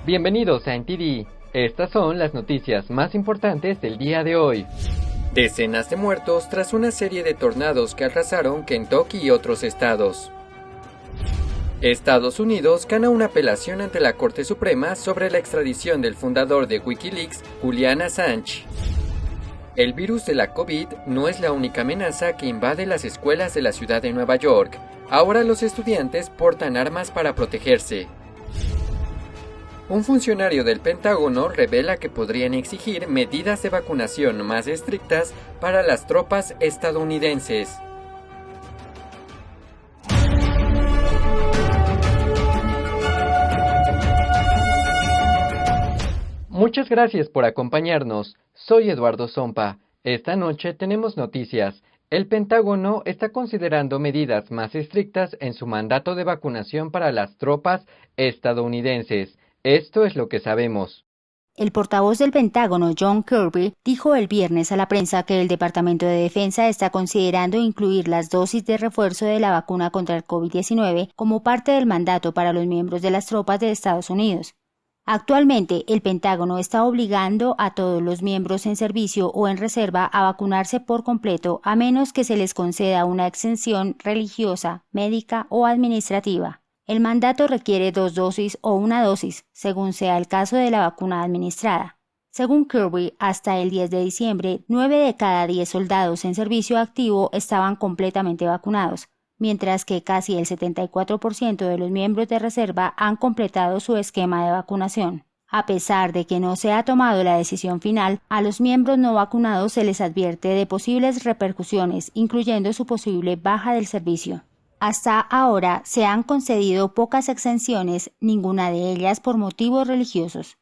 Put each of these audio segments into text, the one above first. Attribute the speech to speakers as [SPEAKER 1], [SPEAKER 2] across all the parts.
[SPEAKER 1] Bienvenidos a NTD. Estas son las noticias más importantes del día de hoy. Decenas de muertos tras una serie de tornados que arrasaron Kentucky y otros estados. Estados Unidos gana una apelación ante la Corte Suprema sobre la extradición del fundador de Wikileaks, Julian Assange. El virus de la COVID no es la única amenaza que invade las escuelas de la ciudad de Nueva York. Ahora los estudiantes portan armas para protegerse. Un funcionario del Pentágono revela que podrían exigir medidas de vacunación más estrictas para las tropas estadounidenses. Muchas gracias por acompañarnos. Soy Eduardo Zompa. Esta noche tenemos noticias. El Pentágono está considerando medidas más estrictas en su mandato de vacunación para las tropas estadounidenses. Esto es lo que sabemos.
[SPEAKER 2] El portavoz del Pentágono, John Kirby, dijo el viernes a la prensa que el Departamento de Defensa está considerando incluir las dosis de refuerzo de la vacuna contra el COVID-19 como parte del mandato para los miembros de las tropas de Estados Unidos. Actualmente, el Pentágono está obligando a todos los miembros en servicio o en reserva a vacunarse por completo a menos que se les conceda una exención religiosa, médica o administrativa. El mandato requiere 2 dosis o una dosis, según sea el caso de la vacuna administrada. Según Kirby, hasta el 10 de diciembre, 9 de cada 10 soldados en servicio activo estaban completamente vacunados, mientras que casi el 74% de los miembros de reserva han completado su esquema de vacunación. A pesar de que no se ha tomado la decisión final, a los miembros no vacunados se les advierte de posibles repercusiones, incluyendo su posible baja del servicio. Hasta ahora se han concedido pocas exenciones, ninguna de ellas por motivos religiosos.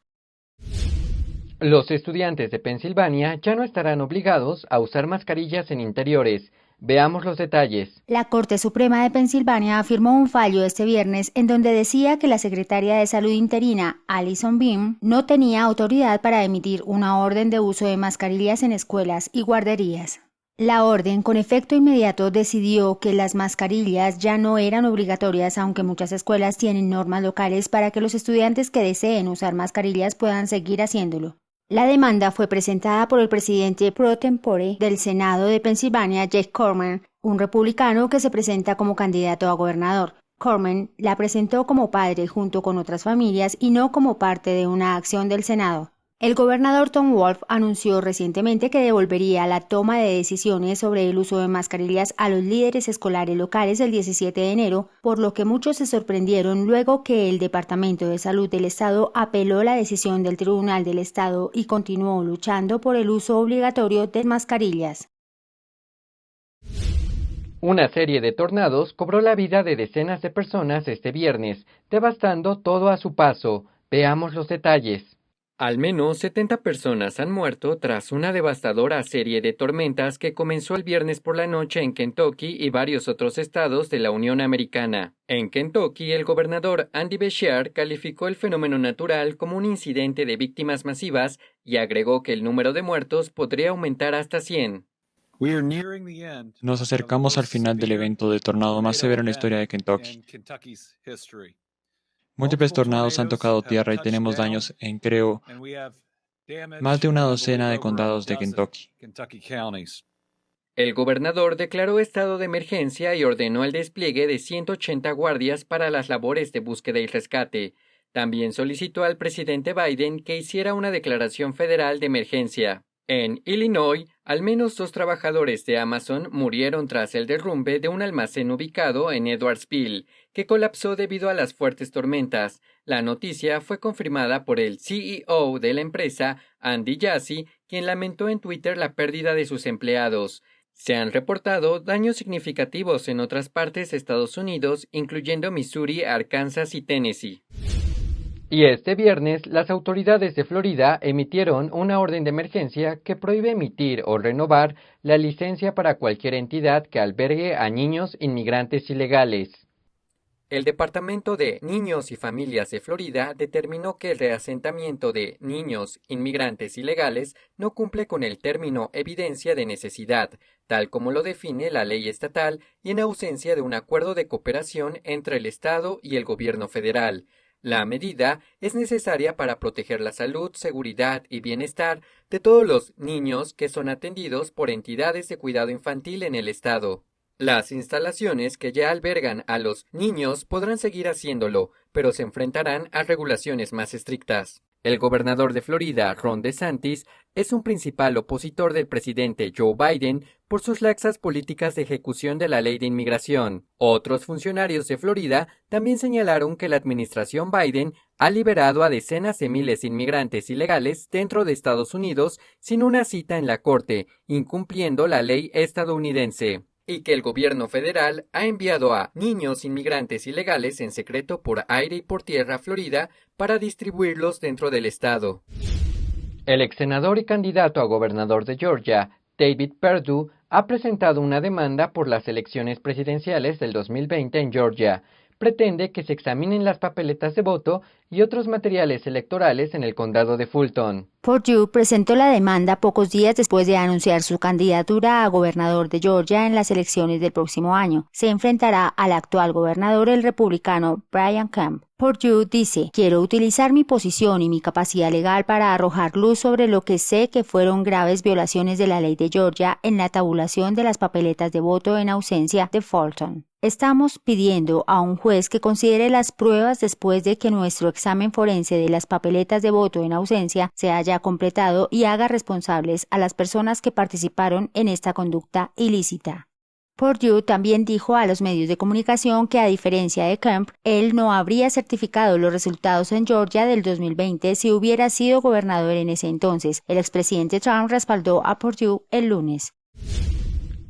[SPEAKER 1] Los estudiantes de Pensilvania ya no estarán obligados a usar mascarillas en interiores. Veamos los detalles.
[SPEAKER 2] La Corte Suprema de Pensilvania afirmó un fallo este viernes en donde decía que la secretaria de Salud interina, Allison Beam, no tenía autoridad para emitir una orden de uso de mascarillas en escuelas y guarderías. La orden, con efecto inmediato, decidió que las mascarillas ya no eran obligatorias, aunque muchas escuelas tienen normas locales para que los estudiantes que deseen usar mascarillas puedan seguir haciéndolo. La demanda fue presentada por el presidente pro tempore del Senado de Pensilvania, Jake Corman, un republicano que se presenta como candidato a gobernador. Corman la presentó como padre junto con otras familias y no como parte de una acción del Senado. El gobernador Tom Wolf anunció recientemente que devolvería la toma de decisiones sobre el uso de mascarillas a los líderes escolares locales el 17 de enero, por lo que muchos se sorprendieron luego que el Departamento de Salud del Estado apeló la decisión del Tribunal del Estado y continuó luchando por el uso obligatorio de mascarillas.
[SPEAKER 1] Una serie de tornados cobró la vida de decenas de personas este viernes, devastando todo a su paso. Veamos los detalles. Al menos 70 personas han muerto tras una devastadora serie de tormentas que comenzó el viernes por la noche en Kentucky y varios otros estados de la Unión Americana. En Kentucky, el gobernador Andy Beshear calificó el fenómeno natural como un incidente de víctimas masivas y agregó que el número de muertos podría aumentar hasta 100.
[SPEAKER 3] Nos acercamos al final del evento de tornado más severo en la historia de Kentucky. Múltiples tornados han tocado tierra y tenemos daños en, creo, más de una docena de condados de Kentucky.
[SPEAKER 1] El gobernador declaró estado de emergencia y ordenó el despliegue de 180 guardias para las labores de búsqueda y rescate. También solicitó al presidente Biden que hiciera una declaración federal de emergencia. En Illinois, al menos 2 trabajadores de Amazon murieron tras el derrumbe de un almacén ubicado en Edwardsville, que colapsó debido a las fuertes tormentas. La noticia fue confirmada por el CEO de la empresa, Andy Jassy, quien lamentó en Twitter la pérdida de sus empleados. Se han reportado daños significativos en otras partes de Estados Unidos, incluyendo Missouri, Arkansas y Tennessee. Y este viernes, las autoridades de Florida emitieron una orden de emergencia que prohíbe emitir o renovar la licencia para cualquier entidad que albergue a niños inmigrantes ilegales. El Departamento de Niños y Familias de Florida determinó que el reasentamiento de niños inmigrantes ilegales no cumple con el término evidencia de necesidad, tal como lo define la ley estatal y en ausencia de un acuerdo de cooperación entre el Estado y el gobierno federal. La medida es necesaria para proteger la salud, seguridad y bienestar de todos los niños que son atendidos por entidades de cuidado infantil en el estado. Las instalaciones que ya albergan a los niños podrán seguir haciéndolo, pero se enfrentarán a regulaciones más estrictas. El gobernador de Florida, Ron DeSantis, es un principal opositor del presidente Joe Biden por sus laxas políticas de ejecución de la ley de inmigración. Otros funcionarios de Florida también señalaron que la administración Biden ha liberado a decenas de miles de inmigrantes ilegales dentro de Estados Unidos sin una cita en la corte, incumpliendo la ley estadounidense, y que el gobierno federal ha enviado a niños inmigrantes ilegales en secreto por aire y por tierra a Florida para distribuirlos dentro del estado. El ex senador y candidato a gobernador de Georgia, David Perdue, ha presentado una demanda por las elecciones presidenciales del 2020 en Georgia. Pretende que se examinen las papeletas de voto y otros materiales electorales en el condado de Fulton.
[SPEAKER 2] Perdue presentó la demanda pocos días después de anunciar su candidatura a gobernador de Georgia en las elecciones del próximo año. Se enfrentará al actual gobernador, el republicano Brian Kemp. Perdue dice: quiero utilizar mi posición y mi capacidad legal para arrojar luz sobre lo que sé que fueron graves violaciones de la ley de Georgia en la tabulación de las papeletas de voto en ausencia de Fulton. Estamos pidiendo a un juez que considere las pruebas después de que nuestro examen forense de las papeletas de voto en ausencia se haya completado y haga responsables a las personas que participaron en esta conducta ilícita. Perdue también dijo a los medios de comunicación que, a diferencia de Kemp, él no habría certificado los resultados en Georgia del 2020 si hubiera sido gobernador en ese entonces. El expresidente Trump respaldó a Perdue el lunes.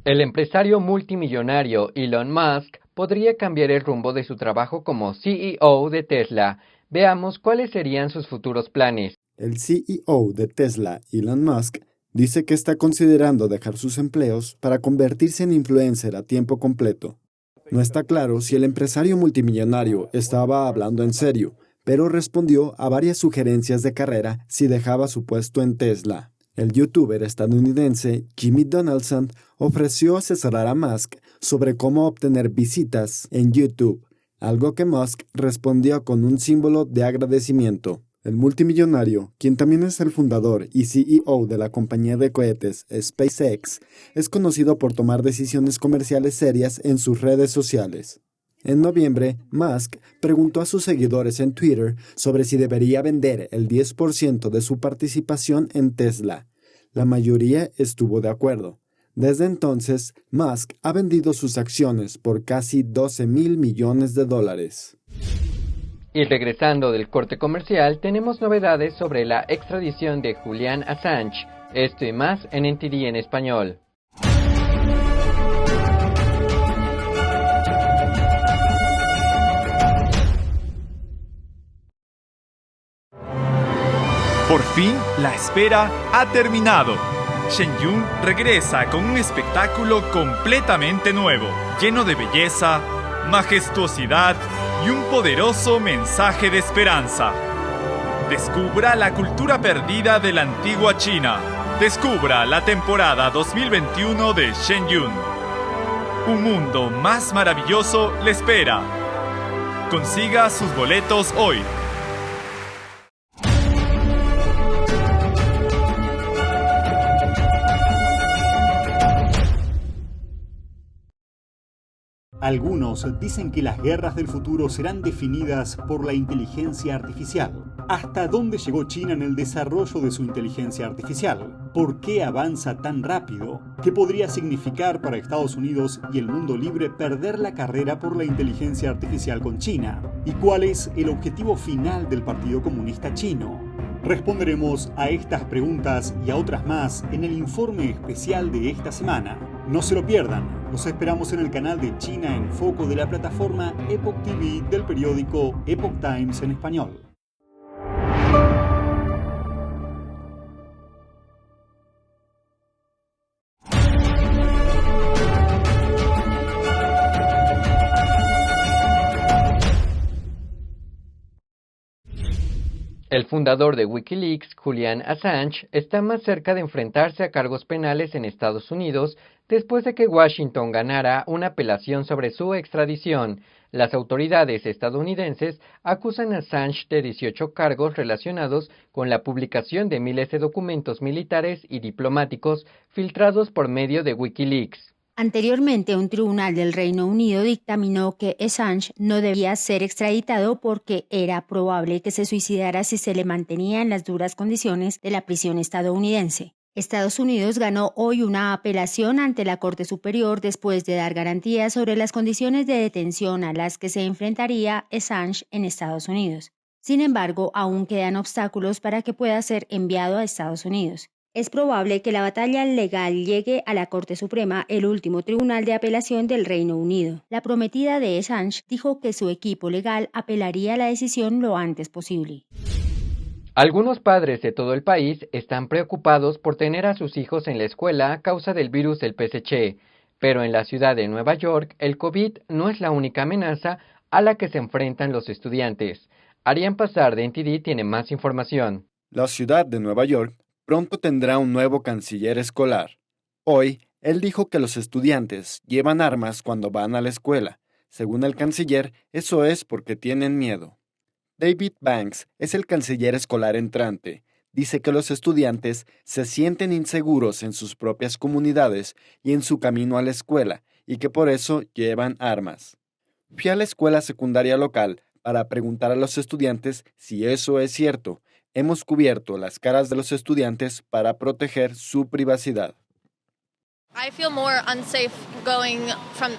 [SPEAKER 1] El empresario multimillonario Elon Musk podría cambiar el rumbo de su trabajo como CEO de Tesla. Veamos cuáles serían sus futuros planes.
[SPEAKER 4] El CEO de Tesla, Elon Musk, dice que está considerando dejar sus empleos para convertirse en influencer a tiempo completo. No está claro si el empresario multimillonario estaba hablando en serio, pero respondió a varias sugerencias de carrera si dejaba su puesto en Tesla. El youtuber estadounidense Jimmy Donaldson ofreció asesorar a Musk sobre cómo obtener visitas en YouTube, algo que Musk respondió con un símbolo de agradecimiento. El multimillonario, quien también es el fundador y CEO de la compañía de cohetes SpaceX, es conocido por tomar decisiones comerciales serias en sus redes sociales. En noviembre, Musk preguntó a sus seguidores en Twitter sobre si debería vender el 10% de su participación en Tesla. La mayoría estuvo de acuerdo. Desde entonces, Musk ha vendido sus acciones por casi $12,000 millones.
[SPEAKER 1] Y regresando del corte comercial, tenemos novedades sobre la extradición de Julian Assange. Esto y más en NTD en español.
[SPEAKER 5] Por fin, la espera ha terminado. Shen Yun regresa con un espectáculo completamente nuevo, lleno de belleza, majestuosidad y un poderoso mensaje de esperanza. Descubra la cultura perdida de la antigua China. Descubra la temporada 2021 de Shen Yun. Un mundo más maravilloso le espera. Consiga sus boletos hoy.
[SPEAKER 6] Algunos dicen que las guerras del futuro serán definidas por la inteligencia artificial. ¿Hasta dónde llegó China en el desarrollo de su inteligencia artificial? ¿Por qué avanza tan rápido? ¿Qué podría significar para Estados Unidos y el mundo libre perder la carrera por la inteligencia artificial con China? ¿Y cuál es el objetivo final del Partido Comunista Chino? Responderemos a estas preguntas y a otras más en el informe especial de esta semana. No se lo pierdan. Los esperamos en el canal de China en Foco de la plataforma Epoch TV del periódico Epoch Times en español.
[SPEAKER 1] El fundador de Wikileaks, Julian Assange, está más cerca de enfrentarse a cargos penales en Estados Unidos después de que Washington ganara una apelación sobre su extradición. Las autoridades estadounidenses acusan a Assange de 18 cargos relacionados con la publicación de miles de documentos militares y diplomáticos filtrados por medio de Wikileaks.
[SPEAKER 2] Anteriormente, un tribunal del Reino Unido dictaminó que Assange no debía ser extraditado porque era probable que se suicidara si se le mantenía en las duras condiciones de la prisión estadounidense. Estados Unidos ganó hoy una apelación ante la Corte Superior después de dar garantías sobre las condiciones de detención a las que se enfrentaría Assange en Estados Unidos. Sin embargo, aún quedan obstáculos para que pueda ser enviado a Estados Unidos. Es probable que la batalla legal llegue a la Corte Suprema, el último tribunal de apelación del Reino Unido. La prometida de Assange dijo que su equipo legal apelaría la decisión lo antes posible.
[SPEAKER 1] Algunos padres de todo el país están preocupados por tener a sus hijos en la escuela a causa del virus del PSC, pero en la ciudad de Nueva York, el COVID no es la única amenaza a la que se enfrentan los estudiantes. Arián Pazar de NTD tiene más información.
[SPEAKER 4] La ciudad de Nueva York pronto tendrá un nuevo canciller escolar. Hoy, él dijo que los estudiantes llevan armas cuando van a la escuela. Según el canciller, eso es porque tienen miedo. David Banks es el canciller escolar entrante. Dice que los estudiantes se sienten inseguros en sus propias comunidades y en su camino a la escuela, y que por eso llevan armas. Fui a la escuela secundaria local para preguntar a los estudiantes si eso es cierto. Hemos cubierto las caras de los estudiantes para proteger su privacidad.
[SPEAKER 7] I feel more unsafe going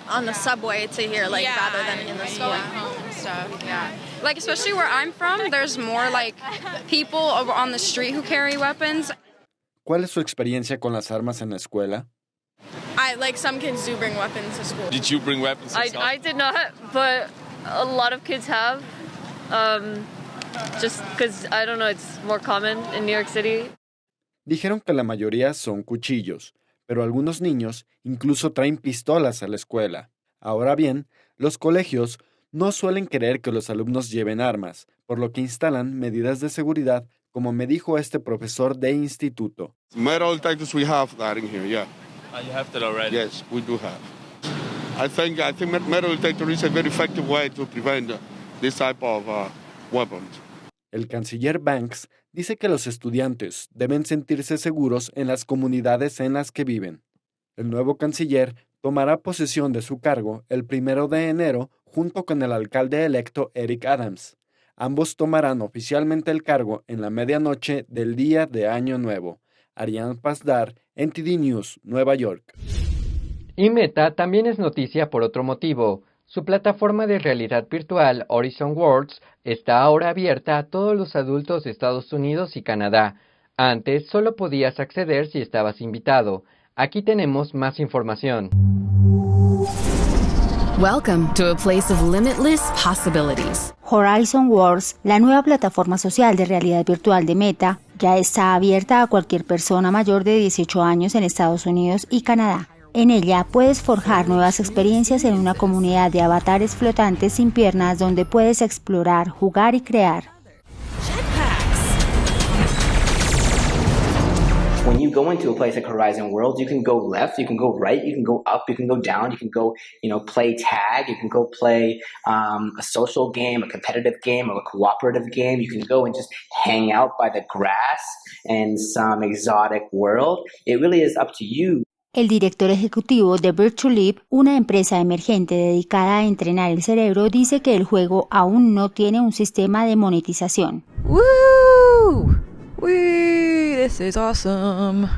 [SPEAKER 7] on the subway to here, rather than in the school.
[SPEAKER 8] And stuff, yeah. Especially where I'm from, there's more people on the street who carry weapons.
[SPEAKER 4] ¿Cuál es su experiencia con las armas en la escuela?
[SPEAKER 7] Some kids do bring weapons to school.
[SPEAKER 9] Did you bring weapons yourself?
[SPEAKER 10] I did not, but a lot of kids have. Just because, I don't know, it's more common in New York City.
[SPEAKER 4] Dijeron que la mayoría son cuchillos, pero algunos niños incluso traen pistolas a la escuela. Ahora bien, los colegios no suelen querer que los alumnos lleven armas, por lo que instalan medidas de seguridad, como me dijo este profesor de instituto.
[SPEAKER 9] Metal detectors we have that in here, yeah.
[SPEAKER 11] You have that already?
[SPEAKER 9] Yes, we do have. I think metal detector is a very effective way to prevent this type of weapons.
[SPEAKER 4] El canciller Banks dice que los estudiantes deben sentirse seguros en las comunidades en las que viven. El nuevo canciller tomará posesión de su cargo el 1 de enero junto con el alcalde electo Eric Adams. Ambos tomarán oficialmente el cargo en la medianoche del día de Año Nuevo. Arián Pazar, NTD News, Nueva York.
[SPEAKER 1] Y Meta también es noticia por otro motivo. Su plataforma de realidad virtual Horizon Worlds está ahora abierta a todos los adultos de Estados Unidos y Canadá. Antes solo podías acceder si estabas invitado. Aquí tenemos más información.
[SPEAKER 12] Welcome to a place of limitless possibilities.
[SPEAKER 2] Horizon Worlds, la nueva plataforma social de realidad virtual de Meta, ya está abierta a cualquier persona mayor de 18 años en Estados Unidos y Canadá. En ella puedes forjar nuevas experiencias en una comunidad de avatares flotantes sin piernas donde puedes explorar, jugar y crear.
[SPEAKER 13] When you go into a place like Horizon Worlds, you can go left, you can go right, you can go up, you can go down, you can go, play tag, you can go play a social game, a competitive game, or a cooperative game. You can go and just hang out by the grass in some exotic world. It really is up to you.
[SPEAKER 2] El director ejecutivo de Virtual Leap, una empresa emergente dedicada a entrenar el cerebro, dice que el juego aún no tiene un sistema de monetización.
[SPEAKER 14] ¡Woo! This is awesome.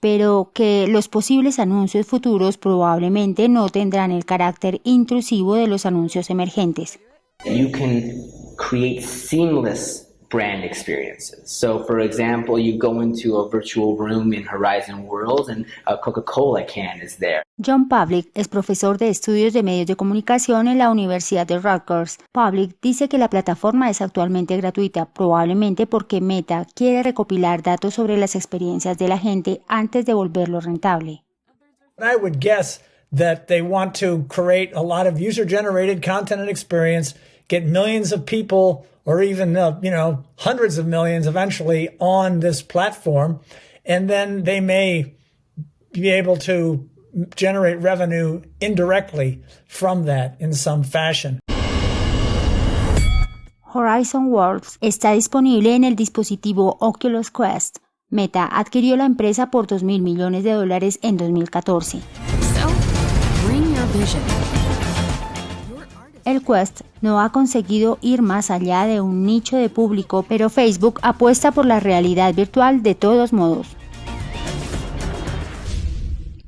[SPEAKER 2] Pero que los posibles anuncios futuros probablemente no tendrán el carácter intrusivo de los anuncios emergentes.
[SPEAKER 13] You can create seamless brand experiences. So, for example, you go into a virtual room in Horizon Worlds and a Coca-Cola can is there.
[SPEAKER 2] John Pavlik es profesor de estudios de medios de comunicación en la Universidad de Rutgers. Pavlik dice que la plataforma es actualmente gratuita, probablemente porque Meta quiere recopilar datos sobre las experiencias de la gente antes de volverlo rentable.
[SPEAKER 15] I would guess that they want to create a lot of user-generated content and experience, get millions of people or even, hundreds of millions eventually on this platform. And then they may, be able to generate revenue indirectly from that in some fashion.
[SPEAKER 2] Horizon Worlds está disponible en el dispositivo Oculus Quest. Meta adquirió la empresa por $2.000 millones en 2014. El Quest no ha conseguido ir más allá de un nicho de público, pero Facebook apuesta por la realidad virtual de todos modos.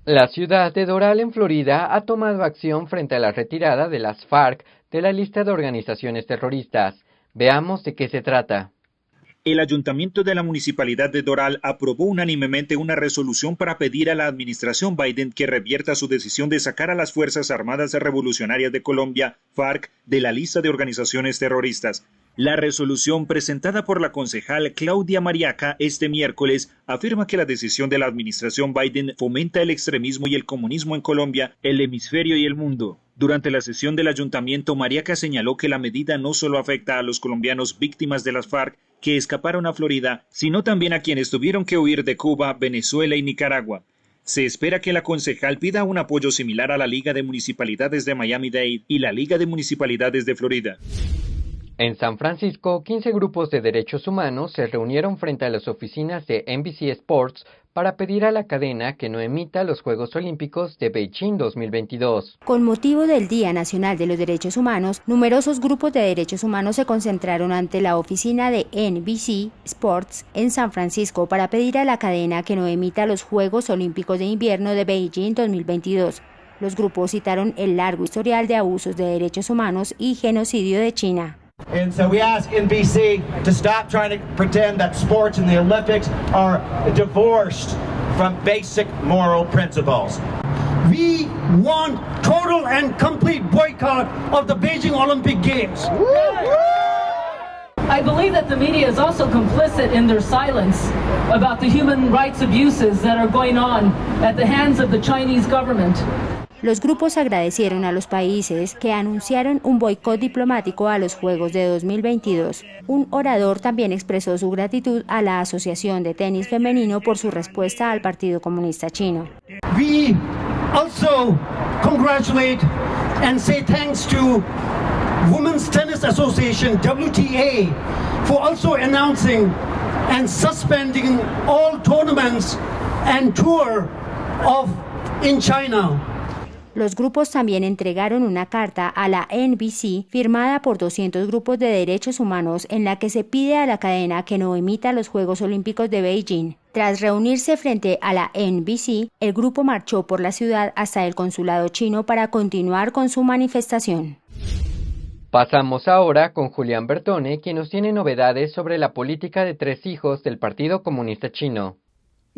[SPEAKER 1] La ciudad de Doral, en Florida, ha tomado acción frente a la retirada de las FARC de la lista de organizaciones terroristas. Veamos de qué se trata.
[SPEAKER 11] El ayuntamiento de la municipalidad de Doral aprobó unánimemente una resolución para pedir a la administración Biden que revierta su decisión de sacar a las Fuerzas Armadas Revolucionarias de Colombia, FARC, de la lista de organizaciones terroristas. La resolución presentada por la concejal Claudia Mariaca este miércoles afirma que la decisión de la administración Biden fomenta el extremismo y el comunismo en Colombia, el hemisferio y el mundo. Durante la sesión del ayuntamiento, Mariaca señaló que la medida no solo afecta a los colombianos víctimas de las FARC que escaparon a Florida, sino también a quienes tuvieron que huir de Cuba, Venezuela y Nicaragua. Se espera que la concejal pida un apoyo similar a la Liga de Municipalidades de Miami-Dade y la Liga de Municipalidades de Florida.
[SPEAKER 1] En San Francisco, 15 grupos de derechos humanos se reunieron frente a las oficinas de NBC Sports para pedir a la cadena que no emita los Juegos Olímpicos de Beijing 2022.
[SPEAKER 2] Con motivo del Día Nacional de los Derechos Humanos, numerosos grupos de derechos humanos se concentraron ante la oficina de NBC Sports en San Francisco para pedir a la cadena que no emita los Juegos Olímpicos de Invierno de Beijing 2022. Los grupos citaron el largo historial de abusos de derechos humanos y genocidio de China.
[SPEAKER 16] And so we ask NBC to stop trying to pretend that sports and the Olympics are divorced from basic moral principles.
[SPEAKER 17] We want total and complete boycott of the Beijing Olympic Games.
[SPEAKER 18] I believe that the media is also complicit in their silence about the human rights abuses that are going on at the hands of the Chinese government.
[SPEAKER 2] Los grupos agradecieron a los países que anunciaron un boicot diplomático a los Juegos de 2022. Un orador también expresó su gratitud a la Asociación de Tenis Femenino por su respuesta al Partido Comunista Chino.
[SPEAKER 17] We also congratulate and say thanks to Women's Tennis Association, WTA, for also announcing and suspending all tournaments and tour in China.
[SPEAKER 2] Los grupos también entregaron una carta a la NBC firmada por 200 grupos de derechos humanos en la que se pide a la cadena que no emita los Juegos Olímpicos de Beijing. Tras reunirse frente a la NBC, el grupo marchó por la ciudad hasta el consulado chino para continuar con su manifestación.
[SPEAKER 1] Pasamos ahora con Julián Bertone, quien nos tiene novedades sobre la política de 3 hijos del Partido Comunista Chino.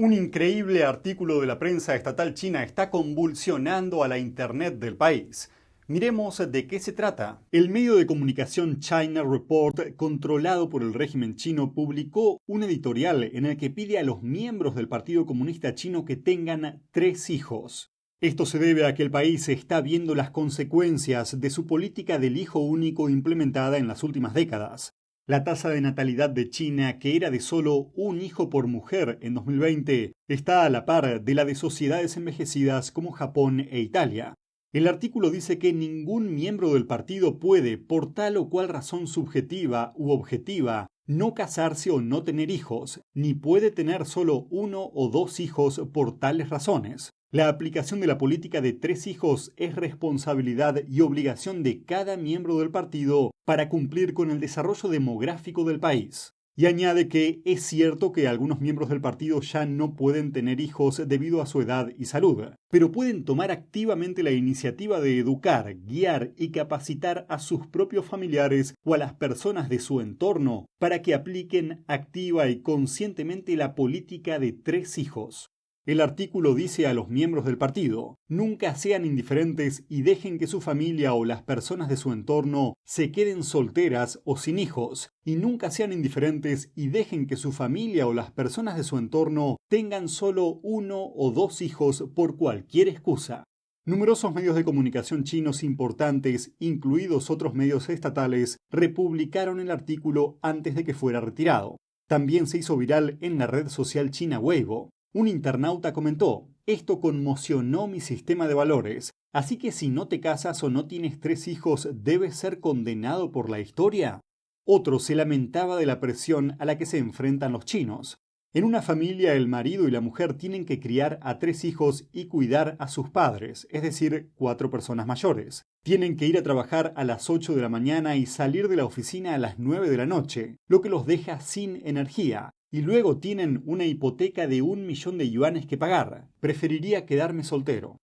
[SPEAKER 6] Un increíble artículo de la prensa estatal china está convulsionando a la internet del país. Miremos de qué se trata. El medio de comunicación China Report, controlado por el régimen chino, publicó un editorial en el que pide a los miembros del Partido Comunista Chino que tengan 3 hijos. Esto se debe a que el país está viendo las consecuencias de su política del hijo único implementada en las últimas décadas. La tasa de natalidad de China, que era de solo un hijo por mujer en 2020, está a la par de la de sociedades envejecidas como Japón e Italia. El artículo dice que ningún miembro del partido puede, por tal o cual razón subjetiva u objetiva, no casarse o no tener hijos, ni puede tener solo 1 o 2 hijos por tales razones. La aplicación de la política de 3 hijos es responsabilidad y obligación de cada miembro del partido para cumplir con el desarrollo demográfico del país. Y añade que es cierto que algunos miembros del partido ya no pueden tener hijos debido a su edad y salud, pero pueden tomar activamente la iniciativa de educar, guiar y capacitar a sus propios familiares o a las personas de su entorno para que apliquen activa y conscientemente la política de 3 hijos. El artículo dice a los miembros del partido: nunca sean indiferentes y dejen que su familia o las personas de su entorno se queden solteras o sin hijos, y nunca sean indiferentes y dejen que su familia o las personas de su entorno tengan solo 1 o 2 hijos por cualquier excusa. Numerosos medios de comunicación chinos importantes, incluidos otros medios estatales, republicaron el artículo antes de que fuera retirado. También se hizo viral en la red social china Weibo. Un internauta comentó: Esto conmocionó mi sistema de valores. Así que si no te casas o no tienes 3 hijos, ¿debes ser condenado por la historia? Otro se lamentaba de la presión a la que se enfrentan los chinos. En una familia el marido y la mujer tienen que criar a 3 hijos y cuidar a sus padres, es decir, 4 personas mayores. Tienen que ir a trabajar a las 8 de la mañana y salir de la oficina a las 9 de la noche, lo que los deja sin energía. Y luego tienen una hipoteca de 1 millón de yuanes que pagar. Preferiría quedarme soltero.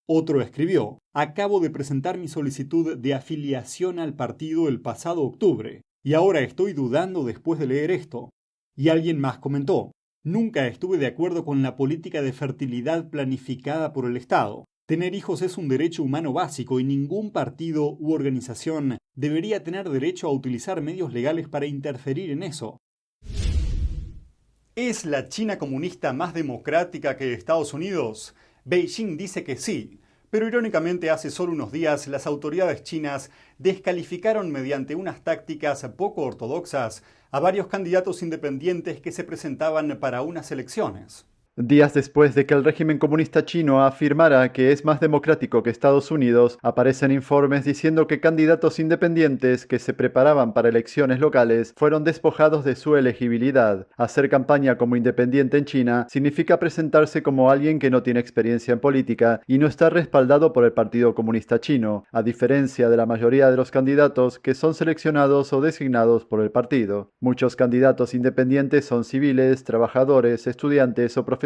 [SPEAKER 6] Otro escribió: acabo de presentar mi solicitud de afiliación al partido el pasado octubre, y ahora estoy dudando después de leer esto. Y alguien más comentó: nunca estuve de acuerdo con la política de fertilidad planificada por el Estado. Tener hijos es un derecho humano básico y ningún partido u organización debería tener derecho a utilizar medios legales para interferir en eso. ¿Es la China comunista más democrática que Estados Unidos? Beijing dice que sí, pero irónicamente hace solo unos días las autoridades chinas descalificaron mediante unas tácticas poco ortodoxas a varios candidatos independientes que se presentaban para unas elecciones.
[SPEAKER 19] Días después de que el régimen comunista chino afirmara que es más democrático que Estados Unidos, aparecen informes diciendo que candidatos independientes que se preparaban para elecciones locales fueron despojados de su elegibilidad. Hacer campaña como independiente en China significa presentarse como alguien que no tiene experiencia en política y no está respaldado por el Partido Comunista Chino, a diferencia de la mayoría de los candidatos que son seleccionados o designados por el partido. Muchos candidatos independientes son civiles, trabajadores, estudiantes o profesores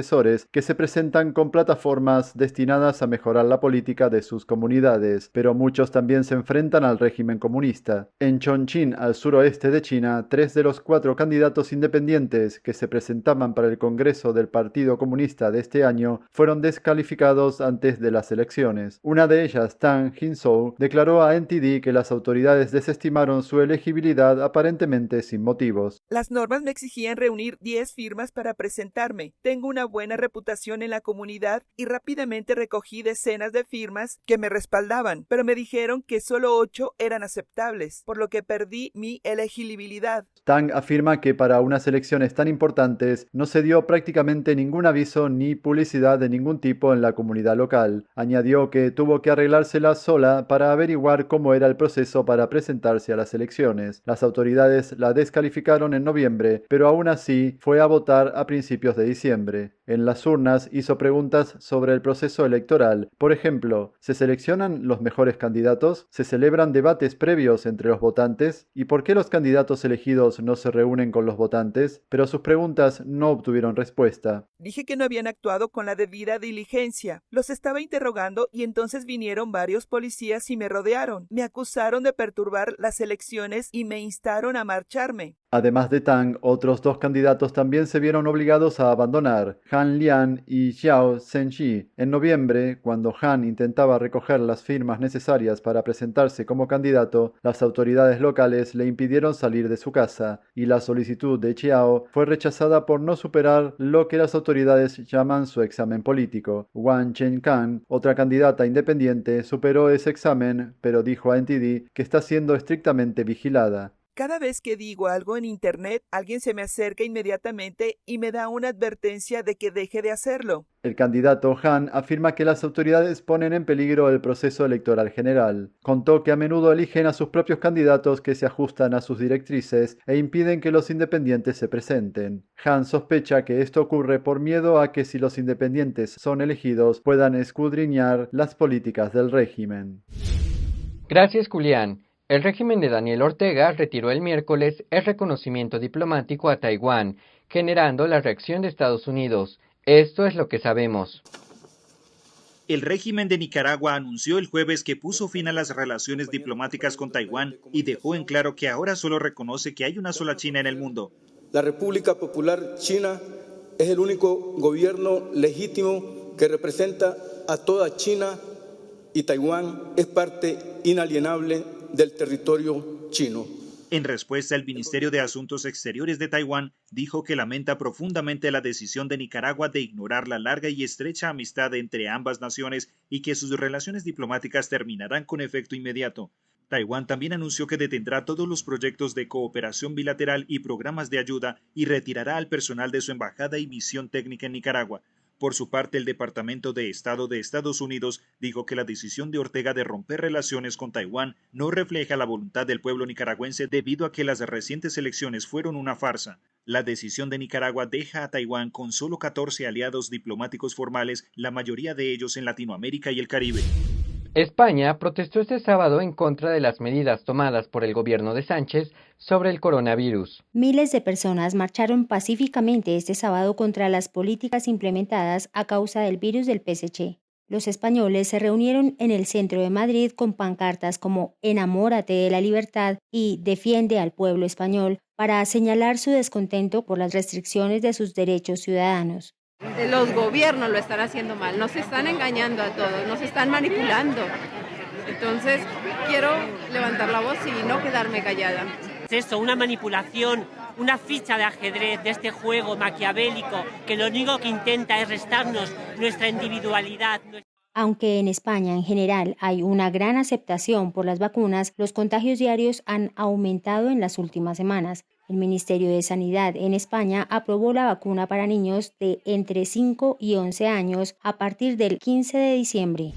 [SPEAKER 19] que se presentan con plataformas destinadas a mejorar la política de sus comunidades, pero muchos también se enfrentan al régimen comunista. En Chongqing, al suroeste de China, 3 de los 4 candidatos independientes que se presentaban para el Congreso del Partido Comunista de este año fueron descalificados antes de las elecciones. Una de ellas, Tang Jin-sou, declaró a NTD que las autoridades desestimaron su elegibilidad aparentemente sin motivos.
[SPEAKER 20] Las normas me exigían reunir 10 firmas para presentarme. Tengo una buena reputación en la comunidad y rápidamente recogí decenas de firmas que me respaldaban, pero me dijeron que solo 8 eran aceptables, por lo que perdí mi elegibilidad.
[SPEAKER 19] Tang afirma que para unas elecciones tan importantes no se dio prácticamente ningún aviso ni publicidad de ningún tipo en la comunidad local. Añadió que tuvo que arreglársela sola para averiguar cómo era el proceso para presentarse a las elecciones. Las autoridades la descalificaron en noviembre, pero aún así fue a votar a principios de diciembre. En las urnas hizo preguntas sobre el proceso electoral. Por ejemplo, ¿se seleccionan los mejores candidatos? ¿Se celebran debates previos entre los votantes? ¿Y por qué los candidatos elegidos no se reúnen con los votantes? Pero sus preguntas no obtuvieron respuesta.
[SPEAKER 20] Dije que no habían actuado con la debida diligencia. Los estaba interrogando y entonces vinieron varios policías y me rodearon. Me acusaron de perturbar las elecciones y me instaron a marcharme.
[SPEAKER 19] Además de Tang, otros 2 candidatos también se vieron obligados a abandonar, Han Lian y Xiao Zhenji. En noviembre, cuando Han intentaba recoger las firmas necesarias para presentarse como candidato, las autoridades locales le impidieron salir de su casa, y la solicitud de Xiao fue rechazada por no superar lo que las autoridades llaman su examen político. Wang Chenkan, otra candidata independiente, superó ese examen, pero dijo a NTD que está siendo estrictamente vigilada.
[SPEAKER 20] Cada vez que digo algo en internet, alguien se me acerca inmediatamente y me da una advertencia de que deje de hacerlo.
[SPEAKER 19] El candidato Han afirma que las autoridades ponen en peligro el proceso electoral general. Contó que a menudo eligen a sus propios candidatos que se ajustan a sus directrices e impiden que los independientes se presenten. Han sospecha que esto ocurre por miedo a que si los independientes son elegidos puedan escudriñar las políticas del régimen.
[SPEAKER 1] Gracias, Julián. El régimen de Daniel Ortega retiró el miércoles el reconocimiento diplomático a Taiwán, generando la reacción de Estados Unidos. Esto es lo que sabemos.
[SPEAKER 11] El régimen de Nicaragua anunció el jueves que puso fin a las relaciones diplomáticas con Taiwán y dejó en claro que ahora solo reconoce que hay una sola China en el mundo.
[SPEAKER 21] La República Popular China es el único gobierno legítimo que representa a toda China y Taiwán es parte inalienable del territorio chino.
[SPEAKER 11] En respuesta, el Ministerio de Asuntos Exteriores de Taiwán dijo que lamenta profundamente la decisión de Nicaragua de ignorar la larga y estrecha amistad entre ambas naciones y que sus relaciones diplomáticas terminarán con efecto inmediato. Taiwán también anunció que detendrá todos los proyectos de cooperación bilateral y programas de ayuda y retirará al personal de su embajada y misión técnica en Nicaragua. Por su parte, el Departamento de Estado de Estados Unidos dijo que la decisión de Ortega de romper relaciones con Taiwán no refleja la voluntad del pueblo nicaragüense debido a que las recientes elecciones fueron una farsa. La decisión de Nicaragua deja a Taiwán con solo 14 aliados diplomáticos formales, la mayoría de ellos en Latinoamérica y el Caribe.
[SPEAKER 1] España protestó este sábado en contra de las medidas tomadas por el gobierno de Sánchez sobre el coronavirus.
[SPEAKER 2] Miles de personas marcharon pacíficamente este sábado contra las políticas implementadas a causa del virus del PSG. Los españoles se reunieron en el centro de Madrid con pancartas como «Enamórate de la libertad» y «Defiende al pueblo español» para señalar su descontento por las restricciones de sus derechos ciudadanos.
[SPEAKER 3] Los gobiernos lo están haciendo mal, nos están engañando a todos, nos están manipulando. Entonces, quiero levantar la voz y no quedarme callada.
[SPEAKER 22] Es eso, una manipulación, una ficha de ajedrez de este juego maquiavélico que lo único que intenta es restarnos nuestra individualidad.
[SPEAKER 2] Aunque en España en general hay una gran aceptación por las vacunas, los contagios diarios han aumentado en las últimas semanas. El Ministerio de Sanidad en España aprobó la vacuna para niños de entre 5 y 11 años a partir del 15 de diciembre.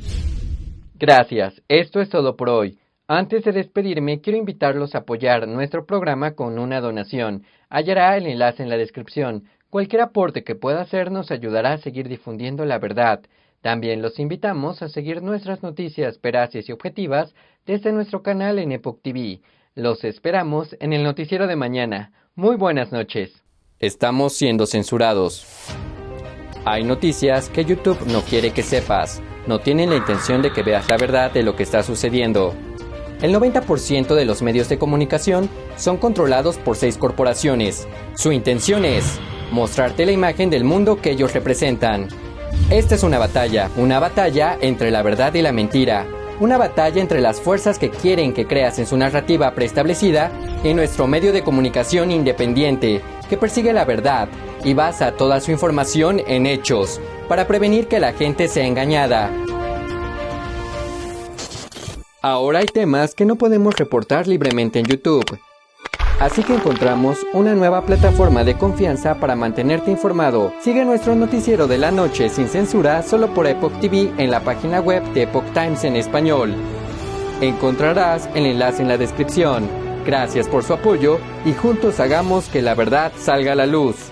[SPEAKER 1] Gracias, esto es todo por hoy. Antes de despedirme, quiero invitarlos a apoyar nuestro programa con una donación. Hallará el enlace en la descripción. Cualquier aporte que pueda hacer nos ayudará a seguir difundiendo la verdad. También los invitamos a seguir nuestras noticias veraces y objetivas desde nuestro canal en Epoch TV. Los esperamos en el noticiero de mañana. Muy buenas noches. Estamos siendo censurados. Hay noticias que YouTube no quiere que sepas. No tienen la intención de que veas la verdad de lo que está sucediendo. El 90% de los medios de comunicación son controlados por 6 corporaciones. Su intención es mostrarte la imagen del mundo que ellos representan. Esta es una batalla entre la verdad y la mentira. Una batalla entre las fuerzas que quieren que creas en su narrativa preestablecida y nuestro medio de comunicación independiente, que persigue la verdad y basa toda su información en hechos, para prevenir que la gente sea engañada. Ahora hay temas que no podemos reportar libremente en YouTube. Así que encontramos una nueva plataforma de confianza para mantenerte informado. Sigue nuestro noticiero de la noche sin censura solo por Epoch TV en la página web de Epoch Times en español. Encontrarás el enlace en la descripción. Gracias por su apoyo y juntos hagamos que la verdad salga a la luz.